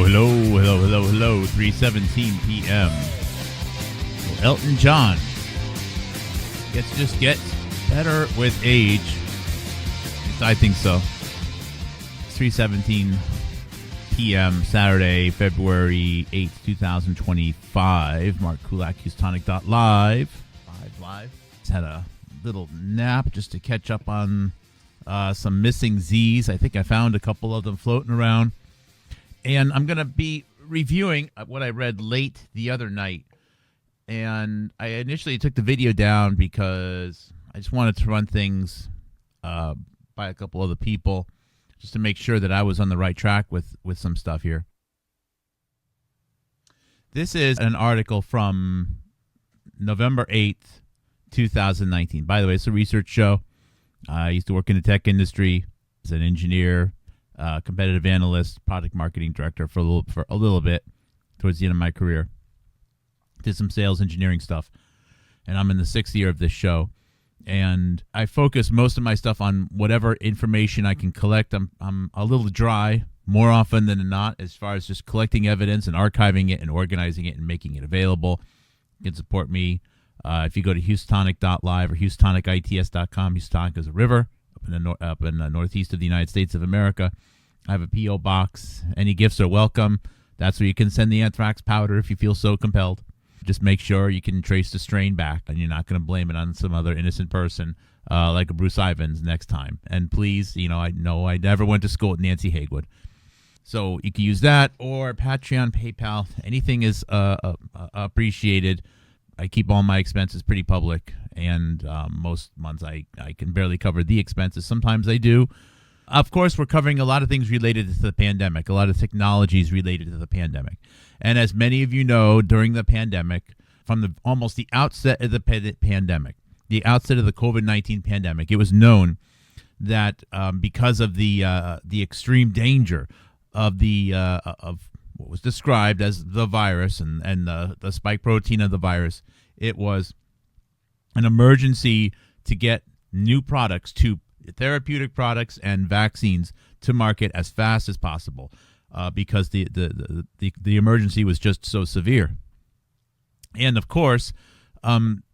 Hello. 3:17 p.m. Elton John just gets better with age. I think so. 3:17 p.m. Saturday, February 8th, 2025. Mark Kulak, Houstonic.live. Live. Just had a little nap just to catch up on some missing Z's. I think I found a couple of them floating around. And I'm going to be reviewing what I read late the other night. And I initially took the video down because I just wanted to run things by a couple other people just to make sure that I was on the right track with some stuff here. This is an article from November 8th, 2019. By the way, it's a research show. I used to work in the tech industry as an engineer, competitive analyst, product marketing director for a little bit towards the end of my career. Did some sales engineering stuff, and I'm in the 6th year of this show. And I focus most of my stuff on whatever information I can collect. I'm a little dry more often than not as far as just collecting evidence and archiving it and organizing it and making it available. You can support me if you go to Houstonic.live or HoustonicITS.com. Houstonic is a river up in the northeast of the United States of America. I have a P.O. box. Any gifts are welcome. That's where you can send the anthrax powder if you feel so compelled. Just make sure you can trace the strain back, and you're not going to blame it on some other innocent person like a Bruce Ivans next time. And please, I know I never went to school with Nancy Haywood. So you can use that or Patreon, PayPal. Anything is appreciated. I keep all my expenses pretty public, and most months I can barely cover the expenses. Sometimes I do. Of course, we're covering a lot of things related to the pandemic, a lot of technologies related to the pandemic. And as many of you know, during the pandemic, from almost the outset of the pandemic, the outset of the COVID-19 pandemic, it was known that because of the extreme danger of of what was described as the virus and the spike protein of the virus, it was an emergency to get new products, to therapeutic products and vaccines to market as fast as possible because the emergency was just so severe. And of course,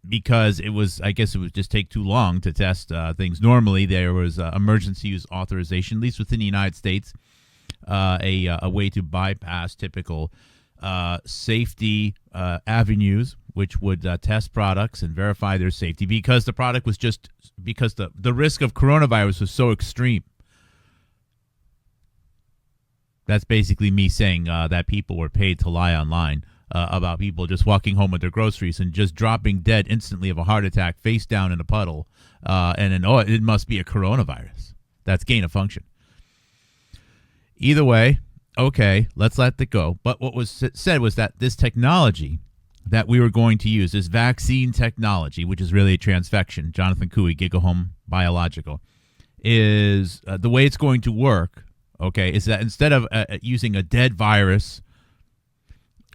because it would just take too long to test things. Normally, there was emergency use authorization, at least within the United States, a way to bypass typical safety avenues, which would test products and verify their safety because the product was because the risk of coronavirus was so extreme. That's basically me saying that people were paid to lie online about people just walking home with their groceries and just dropping dead instantly of a heart attack face down in a puddle. And then, it must be a coronavirus. That's gain of function. Either way, okay, let's let that go. But what was said was that this technology that we were going to use, this vaccine technology, which is really a transfection, Jonathan Cooey, Gigahome Biological, is the way it's going to work, okay, is that instead of using a dead virus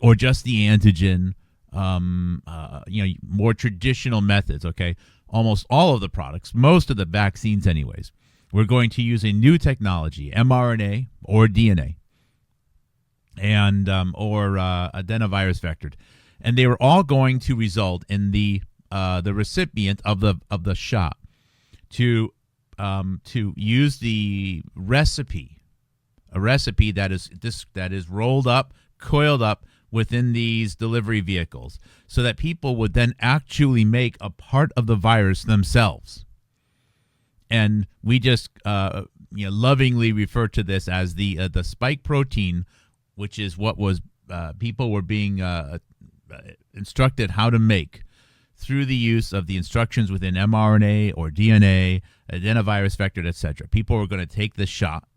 or just the antigen, more traditional methods, okay, almost all of the products, most of the vaccines anyways, we're going to use a new technology, mRNA or DNA, and or adenovirus vectored, and they were all going to result in the recipient of the shot to use the recipe, a recipe that is rolled up, coiled up within these delivery vehicles, so that people would then actually make a part of the virus themselves. And we just lovingly refer to this as the spike protein, which is what was people were being instructed how to make through the use of the instructions within mRNA or DNA, adenovirus vectored, etc. People were going to take this shot.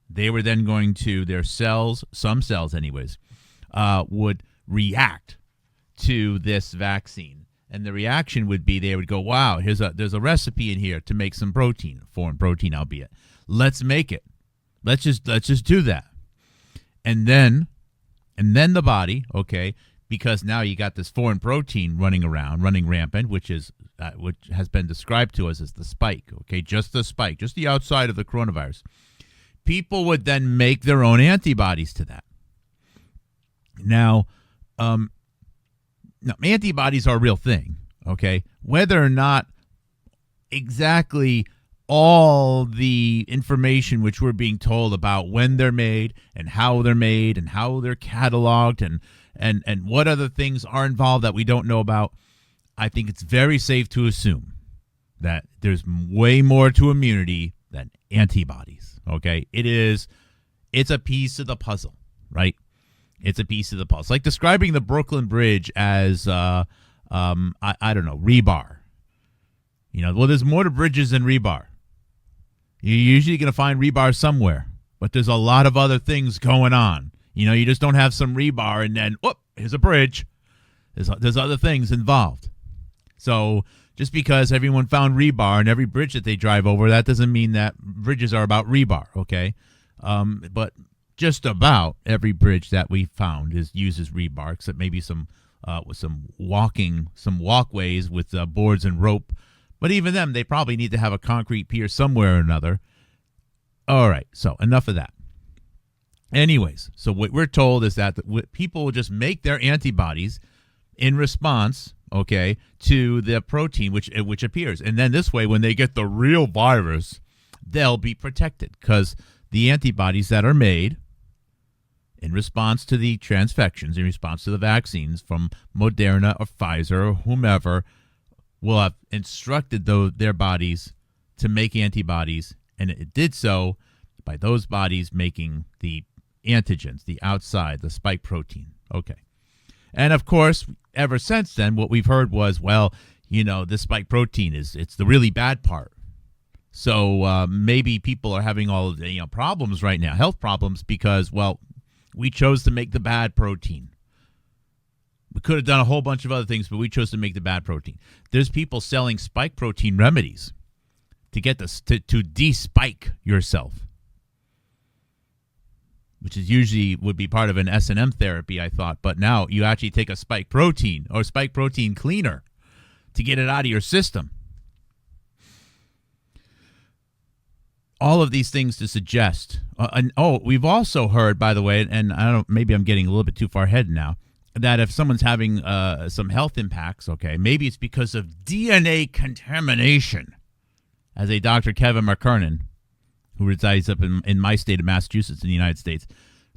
They were then going to, their cells, some cells anyways, would react to this vaccine. And the reaction would be they would go, wow, there's a recipe in here to make some protein, foreign protein albeit. Let's make it. Let's just do that. And then the body, okay, because now you got this foreign protein running rampant, which has been described to us as the spike, okay, just the spike, just the outside of the coronavirus. People would then make their own antibodies to that. Now, now, antibodies are a real thing, okay? Whether or not exactly all the information which we're being told about when they're made and how they're cataloged and what other things are involved that we don't know about, I think it's very safe to assume that there's way more to immunity than antibodies, okay? It's a piece of the puzzle, right? It's a piece of the puzzle. It's like describing the Brooklyn Bridge as, I don't know, rebar. Well, there's more to bridges than rebar. You're usually going to find rebar somewhere, but there's a lot of other things going on. You just don't have some rebar and then, whoop, here's a bridge. There's other things involved. So just because everyone found rebar in every bridge that they drive over, that doesn't mean that bridges are about rebar, okay? But just about every bridge that we found uses rebar, except maybe some walkways with boards and rope. But even them, they probably need to have a concrete pier somewhere or another. All right, so enough of that. Anyways, so what we're told is that people will just make their antibodies in response, okay, to the protein which appears. And then this way, when they get the real virus, they'll be protected because the antibodies that are made in response to the transfections, in response to the vaccines from Moderna or Pfizer or whomever, will have instructed their bodies to make antibodies, and it did so by those bodies making the antigens, the outside, the spike protein. Okay. And of course, ever since then, what we've heard was, well, this spike protein it's the really bad part. So maybe people are having all of the problems right now, health problems, because, well, we chose to make the bad protein. We could have done a whole bunch of other things, but we chose to make the bad protein. There's people selling spike protein remedies to get this to de-spike yourself, which is usually would be part of an S&M therapy, I thought. But now you actually take a spike protein or spike protein cleaner to get it out of your system. All of these things to suggest. We've also heard, by the way, and maybe I'm getting a little bit too far ahead now, that if someone's having some health impacts, okay, maybe it's because of DNA contamination. As a Dr. Kevin McKernan, who resides up in my state of Massachusetts in the United States,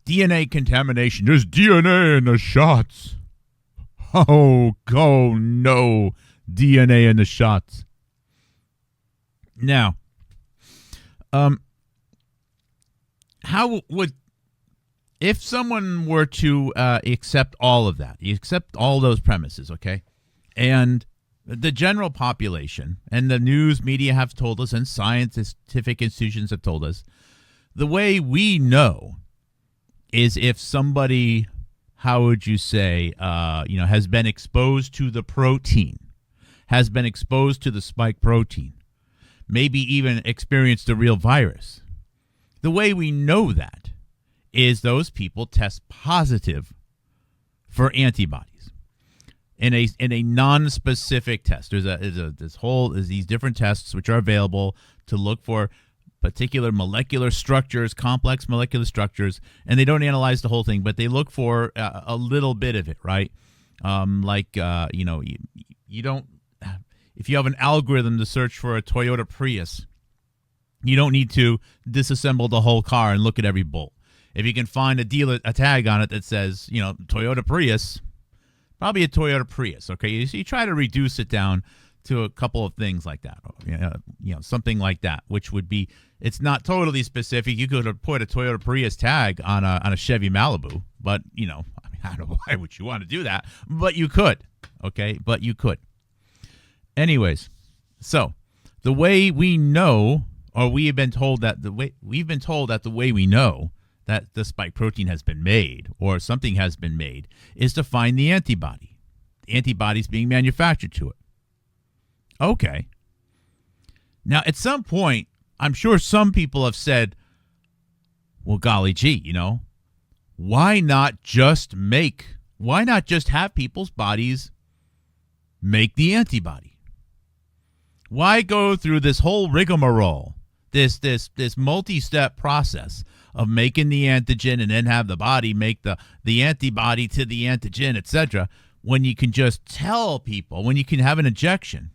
DNA contamination. There's DNA in the shots. Oh no, DNA in the shots. Now, how would, if someone were to accept all of that, you accept all those premises, okay, and the general population and the news media have told us and scientific institutions have told us, the way we know is if somebody, how would you say, has been exposed to the protein, has been exposed to the spike protein, maybe even experienced the real virus. The way we know that is those people test positive for antibodies in a non-specific test. There's these different tests which are available to look for particular molecular structures, complex molecular structures, and they don't analyze the whole thing, but they look for a little bit of it, right? You don't. If you have an algorithm to search for a Toyota Prius, you don't need to disassemble the whole car and look at every bolt. If you can find a tag on it that says, Toyota Prius, probably a Toyota Prius, okay? So you try to reduce it down to a couple of things like that, something like that, which would be, it's not totally specific. You could have put a Toyota Prius tag on a Chevy Malibu, but, I don't know why would you want to do that, but you could, okay? But you could. Anyways, so the way we know, or we have been told that the way we know that the spike protein has been made or something has been made is to find the antibody. The antibody's being manufactured to it. Okay. Now, at some point, I'm sure some people have said, well, golly gee, why not just have people's bodies make the antibody? Why go through this whole rigmarole this multi-step process of making the antigen and then have the body make the antibody to the antigen, etc., when you can just tell people, when you can have an injection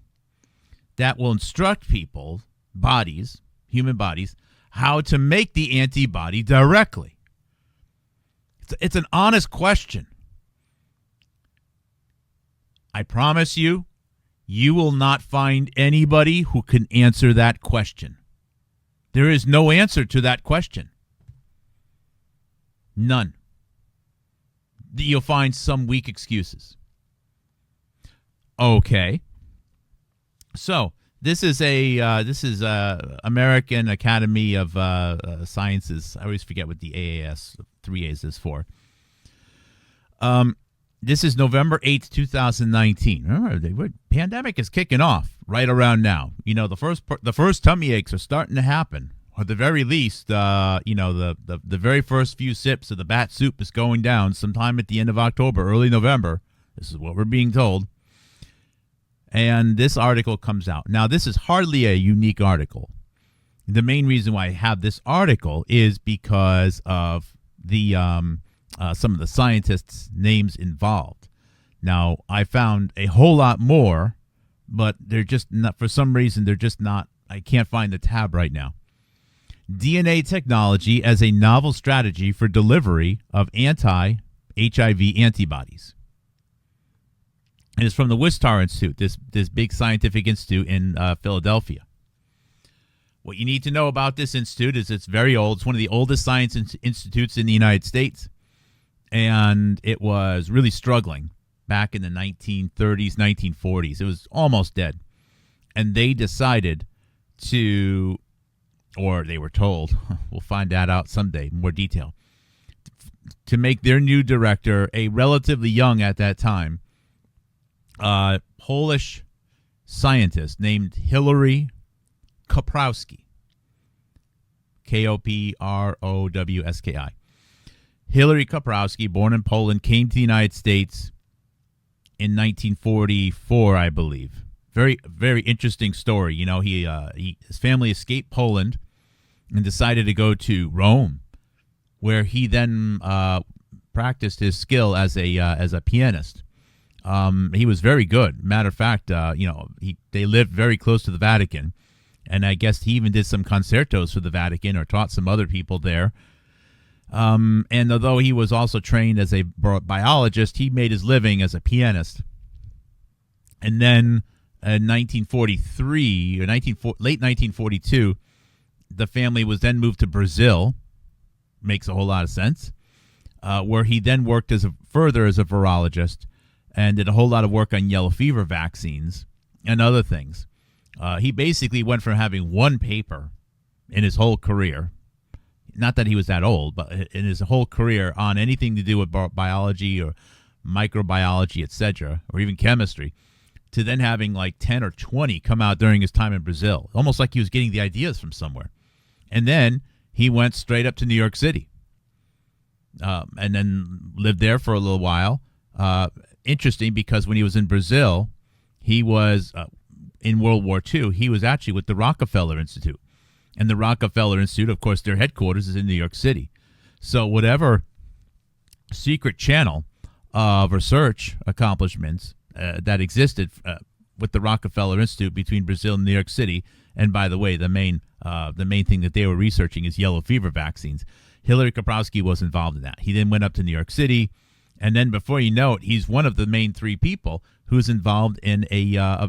that will instruct people, bodies, human bodies, how to make the antibody directly. It's an honest question. I promise you, you will not find anybody who can answer that question. There is no answer to that question. None. You'll find some weak excuses. Okay. So this is American Academy of Sciences. I always forget what the AAS 3A's is for. This is November 8th, 2019. Remember, the pandemic is kicking off right around now. You know, the first tummy aches are starting to happen. Or at the very least, the very first few sips of the bat soup is going down sometime at the end of October, early November. This is what we're being told. And this article comes out. Now, this is hardly a unique article. The main reason why I have this article is because of the some of the scientists' names involved. Now, I found a whole lot more, but they're just not, for some reason, they're just not, I can't find the tab right now. DNA technology as a novel strategy for delivery of anti-HIV antibodies. And it's from the Wistar Institute, this big scientific institute in Philadelphia. What you need to know about this institute is it's very old. It's one of the oldest science institutes in the United States. And it was really struggling back in the 1930s, 1940s. It was almost dead. And they decided to, or they were told, we'll find that out someday, more detail, to make their new director a relatively young at that time Polish scientist named Hillary Koprowski. Koprowski. Hillary Koprowski, born in Poland, came to the United States in 1944, I believe. Very, very interesting story. You know, his family escaped Poland and decided to go to Rome, where he then practiced his skill as a pianist. He was very good. Matter of fact, they lived very close to the Vatican, and I guess he even did some concertos for the Vatican or taught some other people there. And although he was also trained as a biologist, he made his living as a pianist. And then in 1943 or late 1942, the family was then moved to Brazil. Makes a whole lot of sense. Where he then worked further as a virologist and did a whole lot of work on yellow fever vaccines and other things. He basically went from having one paper in his whole career, not that he was that old, but in his whole career on anything to do with biology or microbiology, etc., or even chemistry, to then having like 10 or 20 come out during his time in Brazil, almost like he was getting the ideas from somewhere. And then he went straight up to New York City and then lived there for a little while. Interesting, because when he was in Brazil, he was in World War II. He was actually with the Rockefeller Institute. And the Rockefeller Institute, of course, their headquarters is in New York City. So whatever secret channel of research accomplishments that existed with the Rockefeller Institute between Brazil and New York City, and by the way, the main thing that they were researching is yellow fever vaccines. Hillary Koprowski was involved in that. He then went up to New York City, and then before you know it, he's one of the main three people who's involved in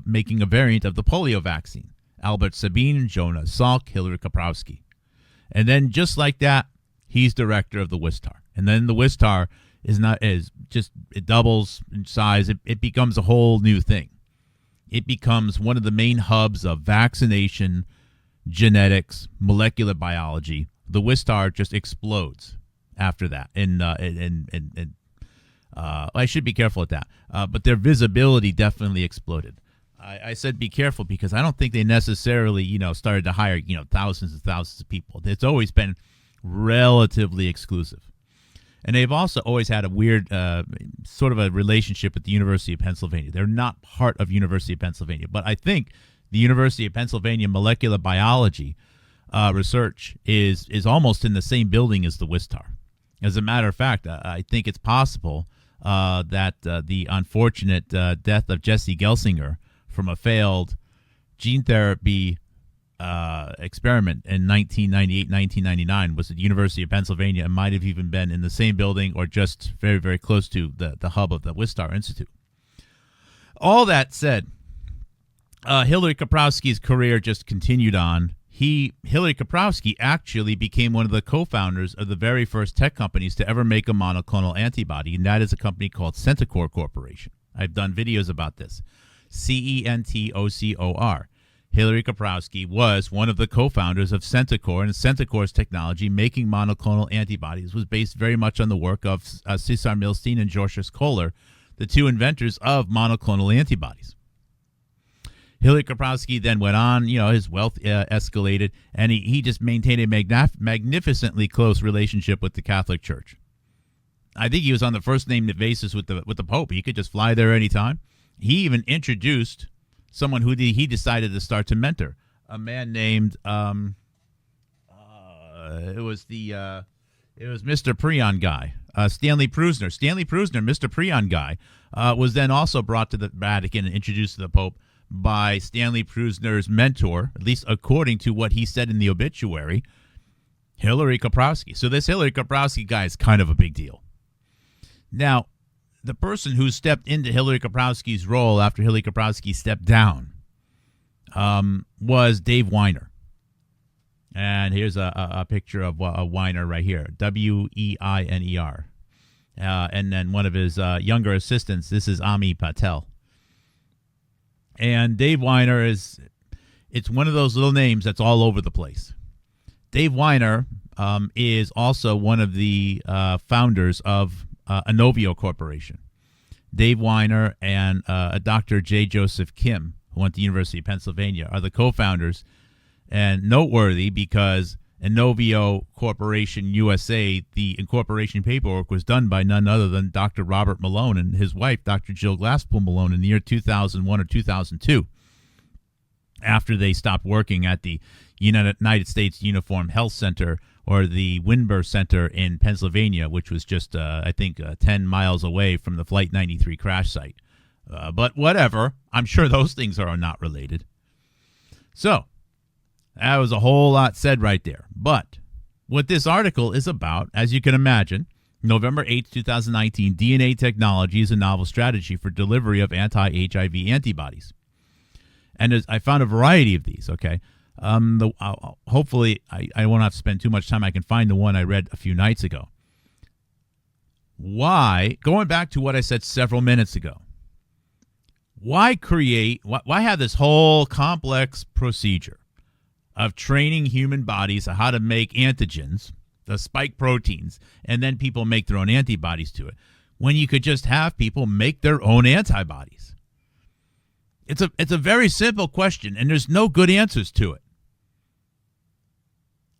making a variant of the polio vaccine. Albert Sabin, Jonas Salk, Hillary Koprowski. And then just like that, he's director of the Wistar. And then the Wistar it doubles in size. It becomes a whole new thing. It becomes one of the main hubs of vaccination, genetics, molecular biology. The Wistar just explodes after that. And I should be careful with that. But their visibility definitely exploded. I said be careful because I don't think they necessarily, started to hire, thousands and thousands of people. It's always been relatively exclusive. And they've also always had a weird sort of a relationship with the University of Pennsylvania. They're not part of University of Pennsylvania. But I think the University of Pennsylvania molecular biology research is almost in the same building as the Wistar. As a matter of fact, I think it's possible that the unfortunate death of Jesse Gelsinger from a failed gene therapy experiment in 1998, 1999 was at the University of Pennsylvania and might have even been in the same building or just very, very close to the hub of the Wistar Institute. All that said, Hillary Kaprowski's career just continued on. Hillary Kaprowski actually became one of the co-founders of the very first tech companies to ever make a monoclonal antibody, and that is a company called Centocor Corporation. I've done videos about this. Centocor. Hillary Kaprowski was one of the co-founders of Centocor, and Centocor's technology, making monoclonal antibodies, was based very much on the work of Cesar Milstein and Georges Kohler, the two inventors of monoclonal antibodies. Hillary Kaprowski then went on, his wealth escalated, and he just maintained a magnificently close relationship with the Catholic Church. I think he was on the first name basis with the Pope. He could just fly there anytime. He even introduced someone who he decided to start to mentor, a man named it was Mr. Prion guy, Stanley Prusner. Stanley Prusner, Mr. Prion guy, was then also brought to the Vatican and introduced to the Pope by Stanley Prusner's mentor, at least according to what he said in the obituary, Hillary Kaprowski. So this Hillary Kaprowski guy is kind of a big deal. Now, the person who stepped into Hillary Kaprowski's role after Hillary Kaprowski stepped down was Dave Weiner. And here's a picture of Weiner right here, Weiner. And then one of his younger assistants, this is Ami Patel. And Dave Weiner it's one of those little names that's all over the place. Dave Weiner is also one of the founders of Inovio Corporation. Dave Weiner and Dr. J. Joseph Kim, who went to the University of Pennsylvania, are the co-founders, and noteworthy because Inovio Corporation USA, the incorporation paperwork was done by none other than Dr. Robert Malone and his wife, Dr. Jill Glasspool Malone, in the year 2001 or 2002, after they stopped working at the United States Uniform Health Center, or the Winber Center in Pennsylvania, which was just, 10 miles away from the Flight 93 crash site. But whatever, I'm sure those things are not related. So, that was a whole lot said right there. But what this article is about, as you can imagine, November 8th, 2019, DNA technology is a novel strategy for delivery of anti-HIV antibodies. And I found a variety of these, okay? Hopefully, I won't have to spend too much time. I can find the one I read a few nights ago. Why, going back to what I said several minutes ago, why have this whole complex procedure of training human bodies on how to make antigens, the spike proteins, and then people make their own antibodies to it, when you could just have people make their own antibodies? It's a very simple question, and there's no good answers to it.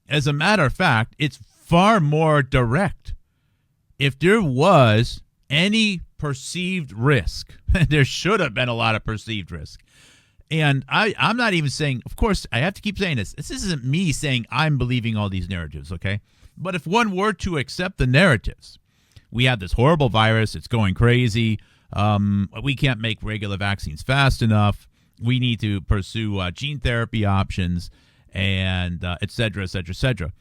As a matter of fact, it's far more direct. If there was any perceived risk, there should have been a lot of perceived risk. And I'm not even saying, of course, I have to keep saying this. This isn't me saying I'm believing all these narratives, okay? But if one were to accept the narratives, we have this horrible virus, it's going crazy, we can't make regular vaccines fast enough, we need to pursue gene therapy options, and et cetera, et cetera, et cetera.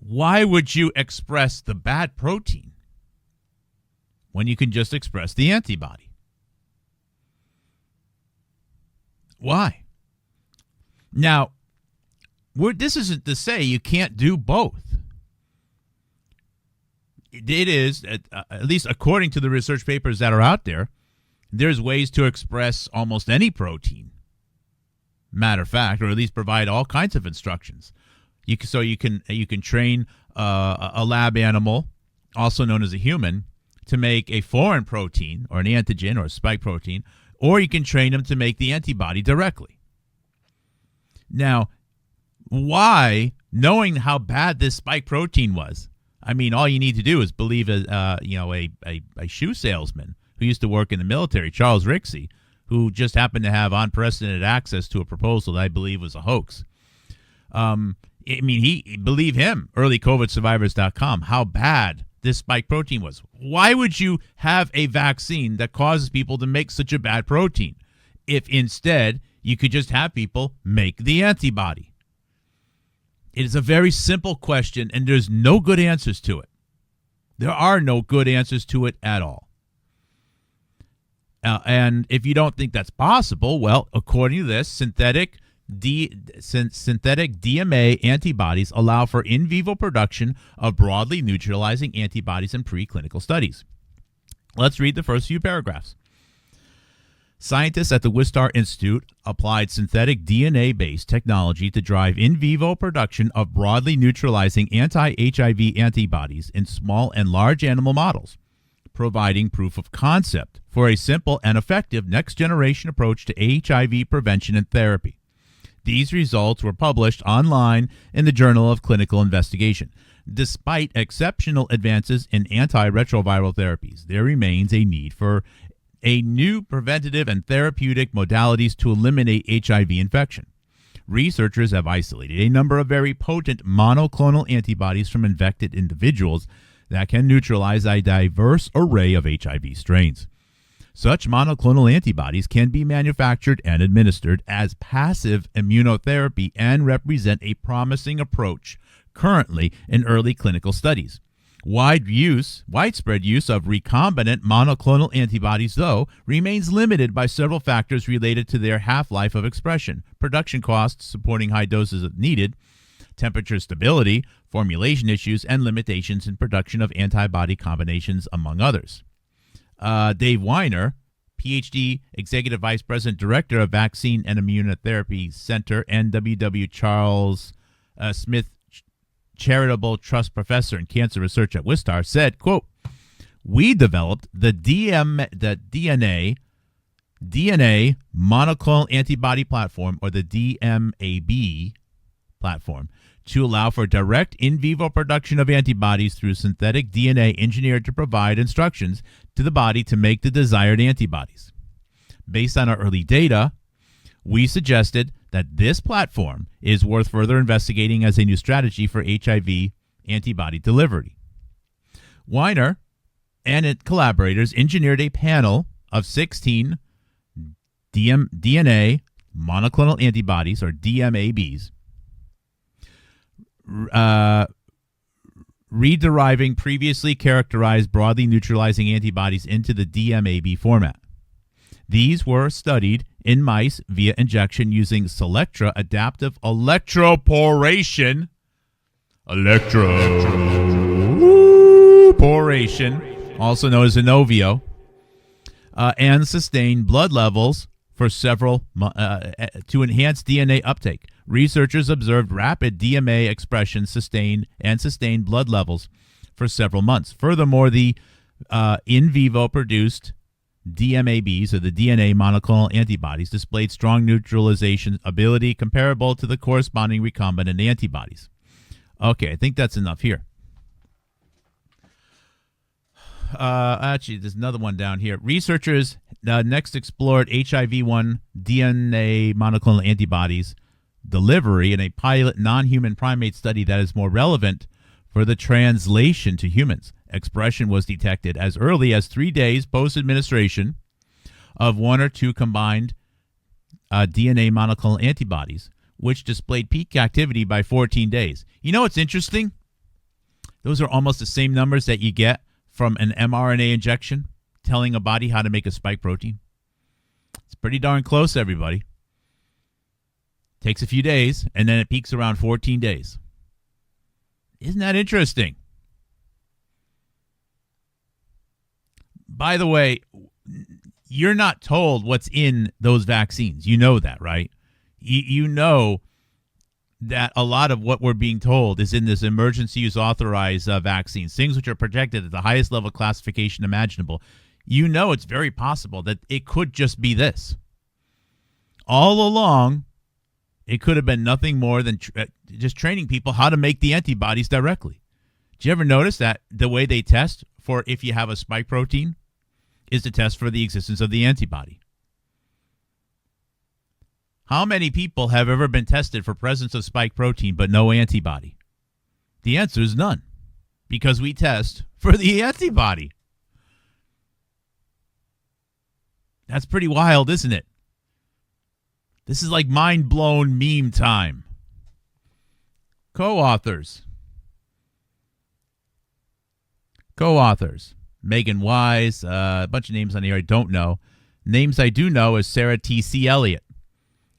Why would you express the bad protein when you can just express the antibody? Why? Now, this isn't to say you can't do both. It is, at least according to the research papers that are out there, there's ways to express almost any protein. Matter of fact, or at least provide all kinds of instructions. You can train a lab animal, also known as a human, to make a foreign protein or an antigen or a spike protein, or you can train them to make the antibody directly. Now, why, knowing how bad this spike protein was, I mean, all you need to do is believe a shoe salesman who used to work in the military, Charles Rixey, who just happened to have unprecedented access to a proposal that I believe was a hoax. I mean, believe him, earlycovidsurvivors.com, how bad this spike protein was. Why would you have a vaccine that causes people to make such a bad protein if instead you could just have people make the antibody? It is a very simple question, and there's no good answers to it. There are no good answers to it at all. And if you don't think that's possible, well, according to this, synthetic DMA antibodies allow for in vivo production of broadly neutralizing antibodies in preclinical studies. Let's read the first few paragraphs. Scientists at the Wistar Institute applied synthetic DNA-based technology to drive in vivo production of broadly neutralizing anti-HIV antibodies in small and large animal models, providing proof of concept for a simple and effective next-generation approach to HIV prevention and therapy. These results were published online in the Journal of Clinical Investigation. Despite exceptional advances in antiretroviral therapies, there remains a need for a new preventative and therapeutic modalities to eliminate HIV infection. Researchers have isolated a number of very potent monoclonal antibodies from infected individuals that can neutralize a diverse array of HIV strains. Such monoclonal antibodies can be manufactured and administered as passive immunotherapy and represent a promising approach currently in early clinical studies. Widespread use of recombinant monoclonal antibodies, though, remains limited by several factors related to their half-life of expression, production costs supporting high doses if needed, temperature stability, formulation issues, and limitations in production of antibody combinations, among others. Dave Weiner, PhD, Executive Vice President, Director of Vaccine and Immunotherapy Center, and W.W. Charles Smith Charitable Trust Professor in Cancer Research at Wistar, said, quote, "We developed the DNA monoclonal antibody platform, or the DMAB platform, to allow for direct in vivo production of antibodies through synthetic DNA engineered to provide instructions to the body to make the desired antibodies. Based on our early data, we suggested that this platform is worth further investigating as a new strategy for HIV antibody delivery." Weiner and its collaborators engineered a panel of 16 DNA monoclonal antibodies, or DMABs, rederiving previously characterized broadly neutralizing antibodies into the DMAB format. These were studied in mice via injection using Selectra adaptive electroporation, also known as Inovio, and sustained blood levels for several to enhance DNA uptake. Researchers observed rapid DMA expression sustained blood levels for several months. Furthermore, the in vivo produced DMABs, or the DNA monoclonal antibodies, displayed strong neutralization ability comparable to the corresponding recombinant antibodies. Okay, I think that's enough here. Actually, there's another one down here. Researchers next explored HIV-1 DNA monoclonal antibodies delivery in a pilot non-human primate study that is more relevant for the translation to humans. Expression was detected as early as 3 days post-administration of one or two combined DNA monoclonal antibodies, which displayed peak activity by 14 days. You know what's interesting? Those are almost the same numbers that you get from an mRNA injection telling a body how to make a spike protein. It's pretty darn close, everybody. Takes a few days, and then it peaks around 14 days. Isn't that interesting? By the way, you're not told what's in those vaccines. You know that, right? You know that a lot of what we're being told is in this emergency use authorized vaccines, things which are protected at the highest level classification imaginable. You know it's very possible that it could just be this. All along, it could have been nothing more than just training people how to make the antibodies directly. Do you ever notice that the way they test for if you have a spike protein is to test for the existence of the antibody? How many people have ever been tested for presence of spike protein but no antibody? The answer is none, because we test for the antibody. That's pretty wild, isn't it? This is like mind-blown meme time. Co-authors. Megan Wise, a bunch of names on here I don't know. Names I do know is Sarah T.C. Elliott.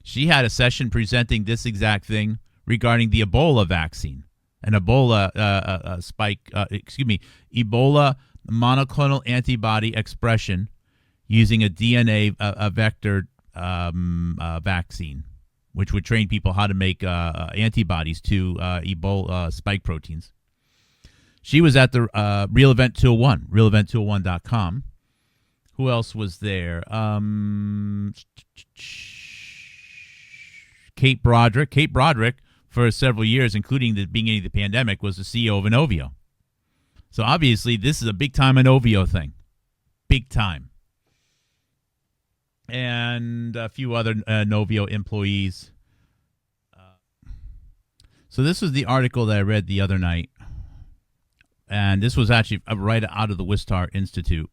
She had a session presenting this exact thing regarding the Ebola vaccine. An Ebola Ebola monoclonal antibody expression using a DNA vector vaccine, which would train people how to make antibodies to Ebola spike proteins. She was at the Real Event 201, realevent201.com. Who else was there? Kate Broderick. Kate Broderick, for several years, including the beginning of the pandemic, was the CEO of Inovio. So obviously, this is a big-time Inovio thing. Big time. And a few other Inovio employees. So this was the article that I read the other night. And this was actually right out of the Wistar Institute.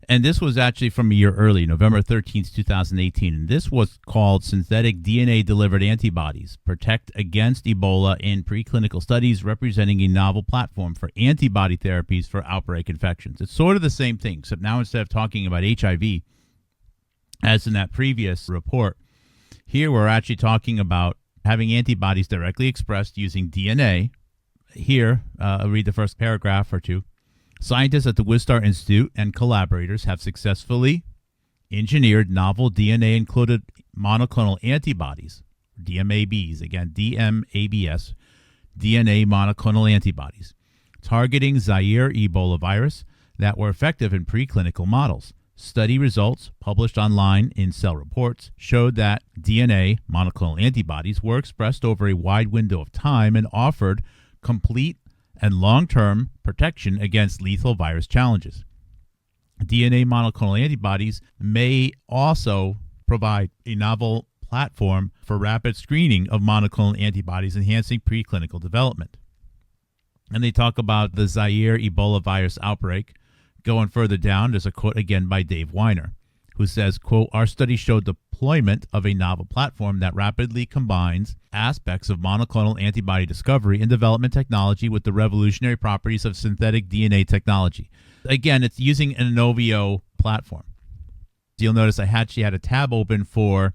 And this was actually from a year early, November 13th, 2018. And this was called Synthetic DNA-Delivered Antibodies Protect Against Ebola in Preclinical Studies, Representing a Novel Platform for Antibody Therapies for Outbreak Infections. It's sort of the same thing, except now instead of talking about HIV, as in that previous report, here we're actually talking about having antibodies directly expressed using DNA. Here, I'll read the first paragraph or two. Scientists at the Wistar Institute and collaborators have successfully engineered novel DNA-encoded monoclonal antibodies, DMABs, again, DMABS, DNA monoclonal antibodies, targeting Zaire Ebola virus that were effective in preclinical models. Study results published online in Cell Reports showed that DNA monoclonal antibodies were expressed over a wide window of time and offered complete and long-term protection against lethal virus challenges. DNA monoclonal antibodies may also provide a novel platform for rapid screening of monoclonal antibodies, enhancing preclinical development. And they talk about the Zaire Ebola virus outbreak. Going further down, there's a quote again by Dave Weiner, who says, quote, "Our study showed deployment of a novel platform that rapidly combines aspects of monoclonal antibody discovery and development technology with the revolutionary properties of synthetic DNA technology." Again, it's using an Inovio platform. You'll notice I actually had a tab open for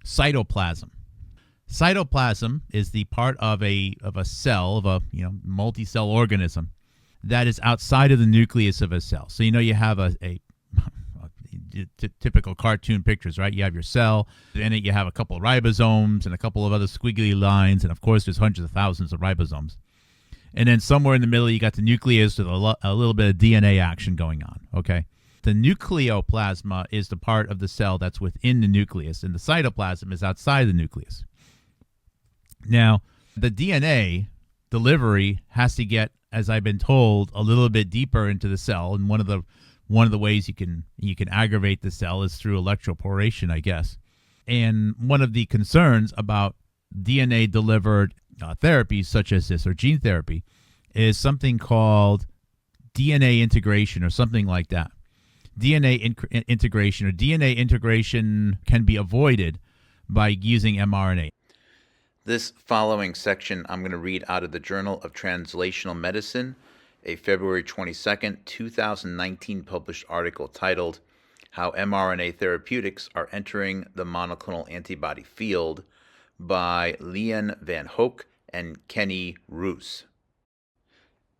cytoplasm. Cytoplasm is the part of a cell, of a multi-cell organism that is outside of the nucleus of a cell. So you have a typical cartoon pictures, right? You have your cell, in it you have a couple of ribosomes and a couple of other squiggly lines, and of course there's hundreds of thousands of ribosomes. And then somewhere in the middle you got the nucleus with a little bit of DNA action going on, okay? The nucleoplasma is the part of the cell that's within the nucleus, and the cytoplasm is outside the nucleus. Now, the DNA delivery has to get, as I've been told, a little bit deeper into the cell, and one of the ways you can aggravate the cell is through electroporation, I guess. And one of the concerns about DNA delivered therapies such as this, or gene therapy, is something called DNA integration or something like that. DNA integration can be avoided by using mRNA. This following section I'm going to read out of the Journal of Translational Medicine, a February 22nd, 2019 published article titled How mRNA Therapeutics Are Entering the Monoclonal Antibody Field by Leon Van Hoek and Kenny Roos.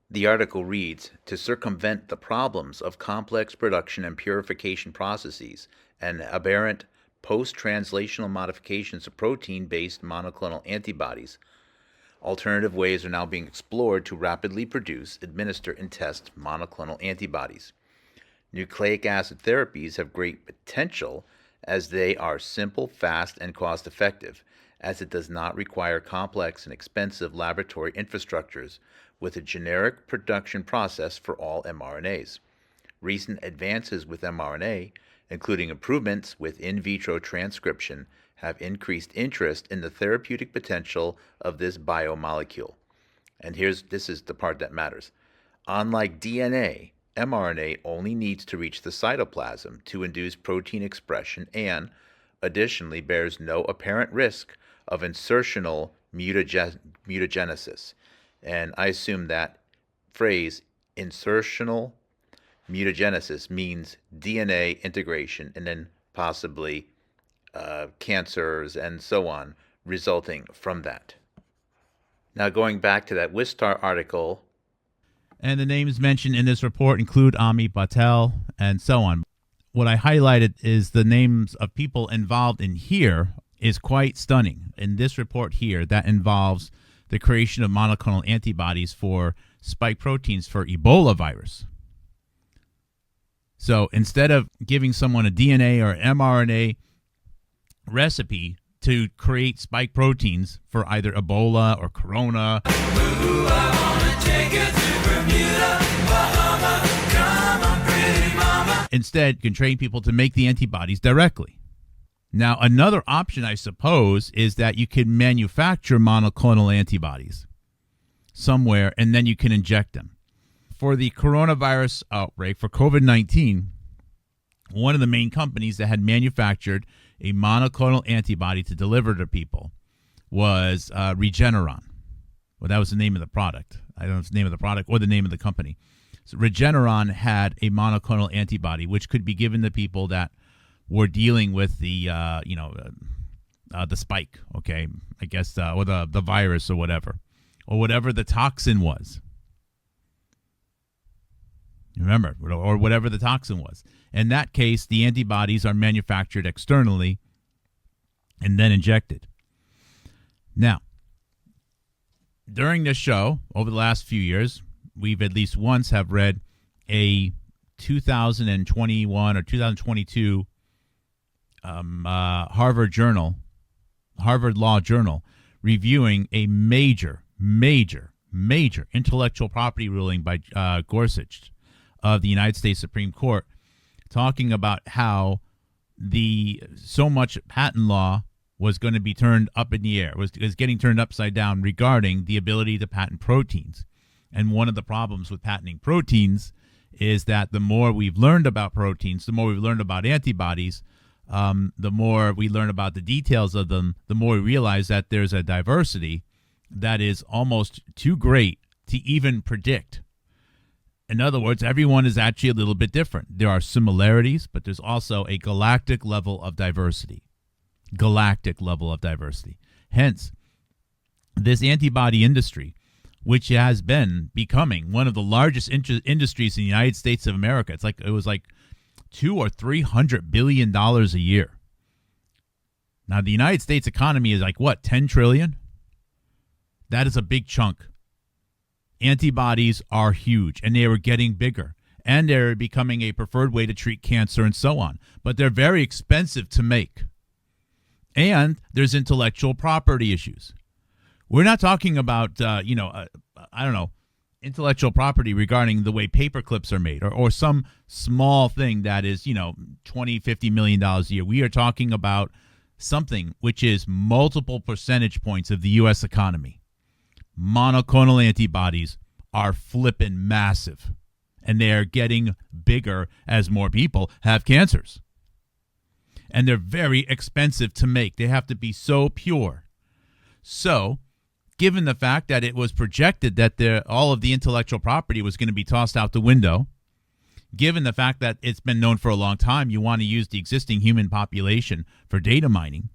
The article reads, to circumvent the problems of complex production and purification processes and aberrant post-translational modifications of protein-based monoclonal antibodies, alternative ways are now being explored to rapidly produce, administer, and test monoclonal antibodies. Nucleic acid therapies have great potential as they are simple, fast, and cost-effective, as it does not require complex and expensive laboratory infrastructures with a generic production process for all mRNAs. Recent advances with mRNA, including improvements with in vitro transcription, have increased interest in the therapeutic potential of this biomolecule. And this is the part that matters. Unlike DNA, mRNA only needs to reach the cytoplasm to induce protein expression and, additionally, bears no apparent risk of insertional mutagenesis. And I assume that phrase, insertional mutagenesis, means DNA integration and then possibly cancers and so on resulting from that. Now, going back to that Wistar article. And the names mentioned in this report include Ami Patel and so on. What I highlighted is the names of people involved in here is quite stunning. In this report here, that involves the creation of monoclonal antibodies for spike proteins for Ebola virus. So instead of giving someone a DNA or mRNA recipe to create spike proteins for either Ebola or Corona, ooh, instead, you can train people to make the antibodies directly. Now, another option, I suppose, is that you can manufacture monoclonal antibodies somewhere, and then you can inject them. For the coronavirus outbreak, for COVID-19, one of the main companies that had manufactured a monoclonal antibody to deliver to people was Regeneron. Well, that was the name of the product. I don't know if it's the name of the product or the name of the company. So Regeneron had a monoclonal antibody, which could be given to people that were dealing with the, the spike, okay, I guess, or the virus or whatever the toxin was. Remember, or whatever the toxin was. In that case, the antibodies are manufactured externally and then injected. Now, during this show, over the last few years, we've at least once have read a 2021 or 2022 Harvard Law Journal, reviewing a major intellectual property ruling by Gorsuch of the United States Supreme Court, talking about how so much patent law was going to be turned up in the air, was getting turned upside down regarding the ability to patent proteins. And one of the problems with patenting proteins is that the more we've learned about proteins, the more we've learned about antibodies, the more we learn about the details of them, the more we realize that there's a diversity that is almost too great to even predict. In other words, everyone is actually a little bit different. There are similarities, but there's also a galactic level of diversity. Hence, this antibody industry, which has been becoming one of the largest industries in the United States of America. It was like $200 or $300 billion a year. Now, the United States economy is like, what, 10 trillion? That is a big chunk. Antibodies are huge, and they are getting bigger, and they're becoming a preferred way to treat cancer and so on. But they're very expensive to make. And there's intellectual property issues. We're not talking about, intellectual property regarding the way paper clips are made or some small thing that is, $20, $50 million a year. We are talking about something which is multiple percentage points of the U.S. economy. Monoclonal antibodies are flippin' massive, and they are getting bigger as more people have cancers. And they're very expensive to make. They have to be so pure. So, given the fact that it was projected that all of the intellectual property was going to be tossed out the window, given the fact that it's been known for a long time you want to use the existing human population for data mining,